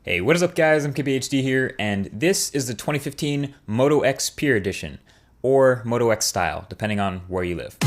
Hey, what is up guys, I'm KBHD here, and this is the 2015 Moto X Pure Edition, or Moto X Style, depending on where you live.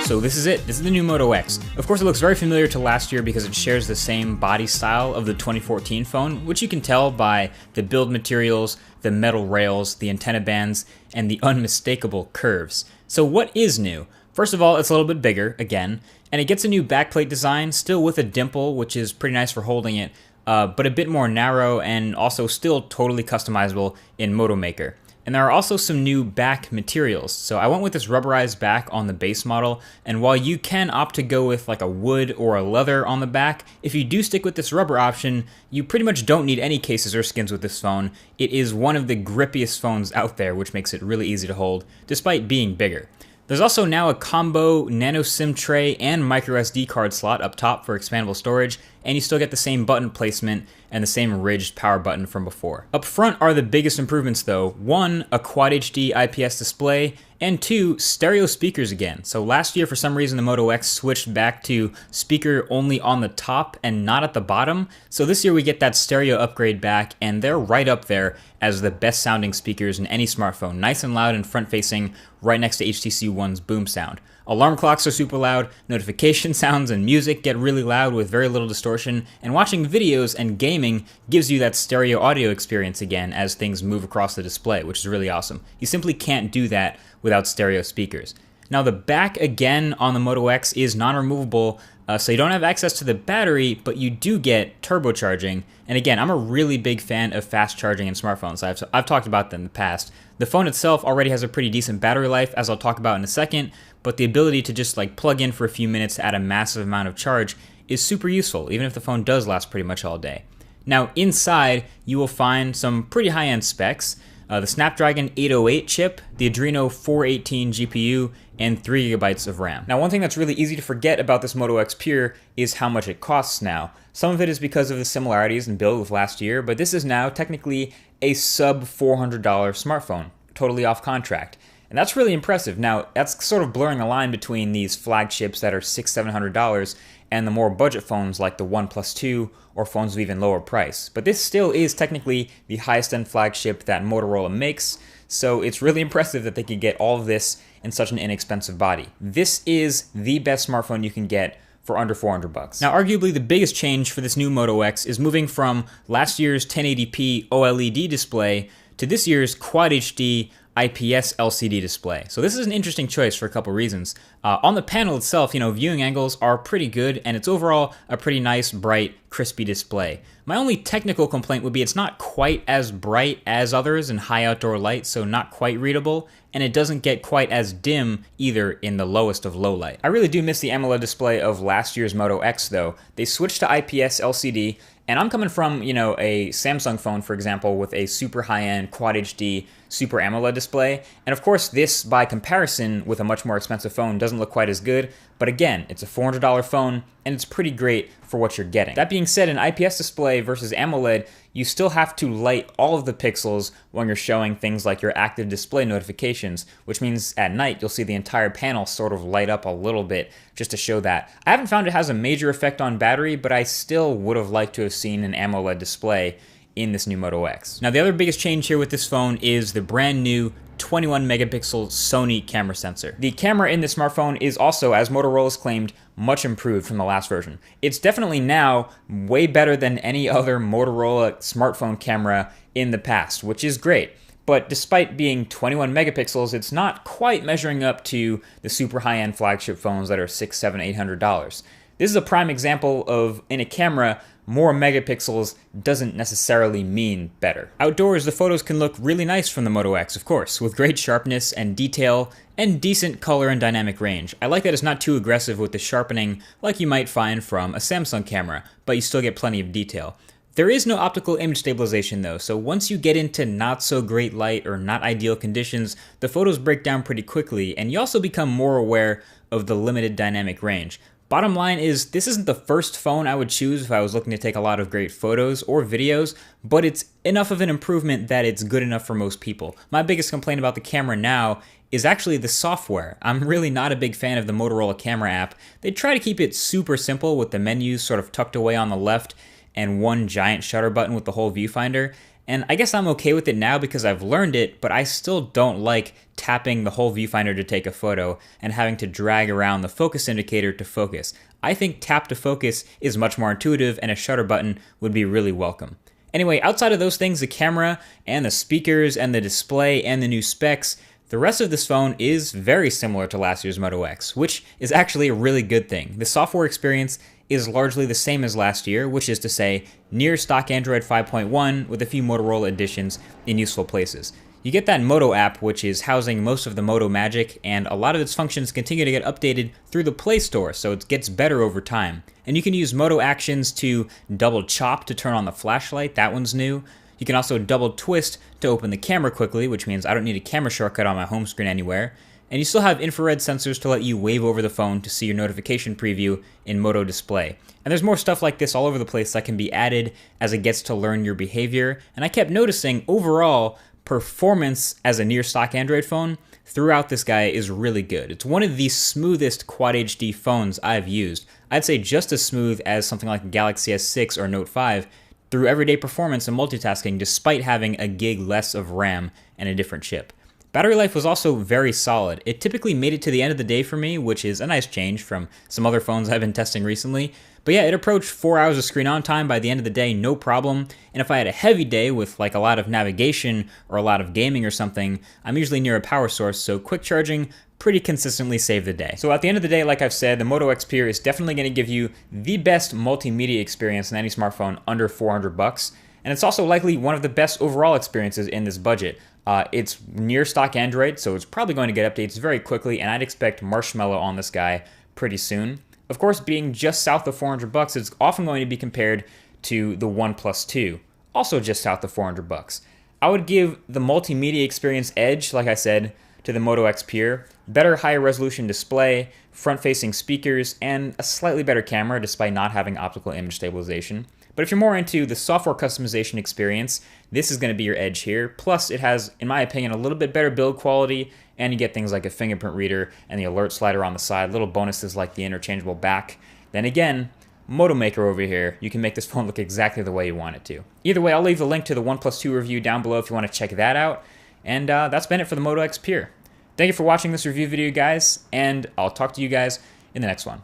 So this is it, this is the new Moto X. Of course it looks very familiar to last year because it shares the same body style of the 2014 phone, which you can tell by the build materials, the metal rails, the antenna bands, and the unmistakable curves. So what is new? First of all, it's a little bit bigger, again, and it gets a new backplate design, still with a dimple, which is pretty nice for holding it, but a bit more narrow and also still totally customizable in Moto Maker. And there are also some new back materials. So I went with this rubberized back on the base model, and while you can opt to go with like a wood or a leather on the back, if you do stick with this rubber option, you pretty much don't need any cases or skins with this phone. It is one of the grippiest phones out there, which makes it really easy to hold, despite being bigger. There's also now a combo nano SIM tray and micro SD card slot up top for expandable storage, and you still get the same button placement and the same ridged power button from before. Up front are the biggest improvements though. One, a Quad HD IPS display, and two, stereo speakers again. So last year for some reason the Moto X switched back to speaker only on the top and not at the bottom. So this year we get that stereo upgrade back, and they're right up there as the best sounding speakers in any smartphone. Nice and loud and front facing, right next to HTC One's boom sound. Alarm clocks are super loud, notification sounds and music get really loud with very little distortion, and watching videos and gaming gives you that stereo audio experience again as things move across the display, which is really awesome. You simply can't do that without stereo speakers. Now the back again on the Moto X is non-removable, so you don't have access to the battery, but you do get turbocharging. And again, I'm a really big fan of fast charging in smartphones. I've talked about them in the past. The phone itself already has a pretty decent battery life, as I'll talk about in a second, but the ability to just like plug in for a few minutes to add a massive amount of charge is super useful, even if the phone does last pretty much all day. Now inside, you will find some pretty high-end specs. The Snapdragon 808 chip, the Adreno 418 GPU, and 3 GB of RAM. Now one thing that's really easy to forget about this Moto X Pure is how much it costs now. Some of it is because of the similarities in build with last year, but this is now technically a sub $400 smartphone, totally off contract. And that's really impressive. Now, that's sort of blurring the line between these flagships that are $600-700 and the more budget phones like the OnePlus 2 or phones of even lower price. But this still is technically the highest end flagship that Motorola makes, so it's really impressive that they could get all of this in such an inexpensive body. This is the best smartphone you can get for under $400. Now, arguably the biggest change for this new Moto X is moving from last year's 1080p OLED display to this year's Quad HD IPS LCD display. So this is an interesting choice for a couple reasons. On the panel itself, viewing angles are pretty good, and it's overall a pretty nice, bright, crispy display. My only technical complaint would be it's not quite as bright as others in high outdoor light, so not quite readable, and it doesn't get quite as dim either in the lowest of low light. I really do miss the AMOLED display of last year's Moto X though. They switched to IPS LCD, and I'm coming from, a Samsung phone, for example, with a super high-end Quad HD Super AMOLED display. And of course, this, by comparison with a much more expensive phone, doesn't look quite as good. But again, it's a $400 phone, and it's pretty great for what you're getting. That being said, an IPS display versus AMOLED, you still have to light all of the pixels when you're showing things like your active display notifications, which means at night you'll see the entire panel sort of light up a little bit just to show that. I haven't found it has a major effect on battery, but I still would have liked to have seen an AMOLED display in this new Moto X. Now the other biggest change here with this phone is the brand new 21 megapixel Sony camera sensor. The camera in this smartphone is also, as Motorola's claimed, much improved from the last version. It's definitely now way better than any other Motorola smartphone camera in the past, which is great. But despite being 21 megapixels, it's not quite measuring up to the super high-end flagship phones that are $600, $700, $800. This is a prime example of, in a camera, more megapixels doesn't necessarily mean better. Outdoors, the photos can look really nice from the Moto X, of course, with great sharpness and detail and decent color and dynamic range. I like that it's not too aggressive with the sharpening like you might find from a Samsung camera, but you still get plenty of detail. There is no optical image stabilization though, so once you get into not so great light or not ideal conditions, the photos break down pretty quickly, and you also become more aware of the limited dynamic range. Bottom line is, this isn't the first phone I would choose if I was looking to take a lot of great photos or videos, but it's enough of an improvement that it's good enough for most people. My biggest complaint about the camera now is actually the software. I'm really not a big fan of the Motorola camera app. They try to keep it super simple with the menus sort of tucked away on the left and one giant shutter button with the whole viewfinder. And I guess I'm okay with it now because I've learned it, but I still don't like tapping the whole viewfinder to take a photo and having to drag around the focus indicator to focus. I think tap to focus is much more intuitive and a shutter button would be really welcome. Anyway, outside of those things, the camera and the speakers and the display and the new specs, the rest of this phone is very similar to last year's Moto X, which is actually a really good thing. The software experience is largely the same as last year, which is to say, near stock Android 5.1 with a few Motorola additions in useful places. You get that Moto app, which is housing most of the Moto magic, and a lot of its functions continue to get updated through the Play Store, so it gets better over time. And you can use Moto actions to double chop to turn on the flashlight, that one's new. You can also double twist to open the camera quickly, which means I don't need a camera shortcut on my home screen anywhere. And you still have infrared sensors to let you wave over the phone to see your notification preview in Moto Display. And there's more stuff like this all over the place that can be added as it gets to learn your behavior. And I kept noticing overall, performance as a near stock Android phone throughout this guy is really good. It's one of the smoothest Quad HD phones I've used. I'd say just as smooth as something like Galaxy S6 or Note 5 through everyday performance and multitasking despite having a gig less of RAM and a different chip. Battery life was also very solid. It typically made it to the end of the day for me, which is a nice change from some other phones I've been testing recently. But yeah, it approached 4 hours of screen on time by the end of the day, no problem. And if I had a heavy day with like a lot of navigation or a lot of gaming or something, I'm usually near a power source, so quick charging pretty consistently saved the day. So at the end of the day, like I've said, the Moto X Peer is definitely going to give you the best multimedia experience in any smartphone under $400. And it's also likely one of the best overall experiences in this budget. It's near stock Android, so it's probably going to get updates very quickly, and I'd expect Marshmallow on this guy pretty soon. Of course, being just south of $400, it's often going to be compared to the OnePlus 2, also just south of $400. I would give the multimedia experience edge, like I said, to the Moto X Peer. Better higher resolution display, front-facing speakers, and a slightly better camera despite not having optical image stabilization. But if you're more into the software customization experience, this is going to be your edge here. Plus, it has, in my opinion, a little bit better build quality, and you get things like a fingerprint reader and the alert slider on the side, little bonuses like the interchangeable back. Then again, Moto Maker over here, you can make this phone look exactly the way you want it to. Either way, I'll leave the link to the OnePlus 2 review down below if you want to check that out. And that's been it for the Moto X Peer. Thank you for watching this review video, guys, and I'll talk to you guys in the next one.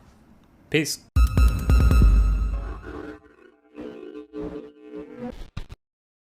Peace.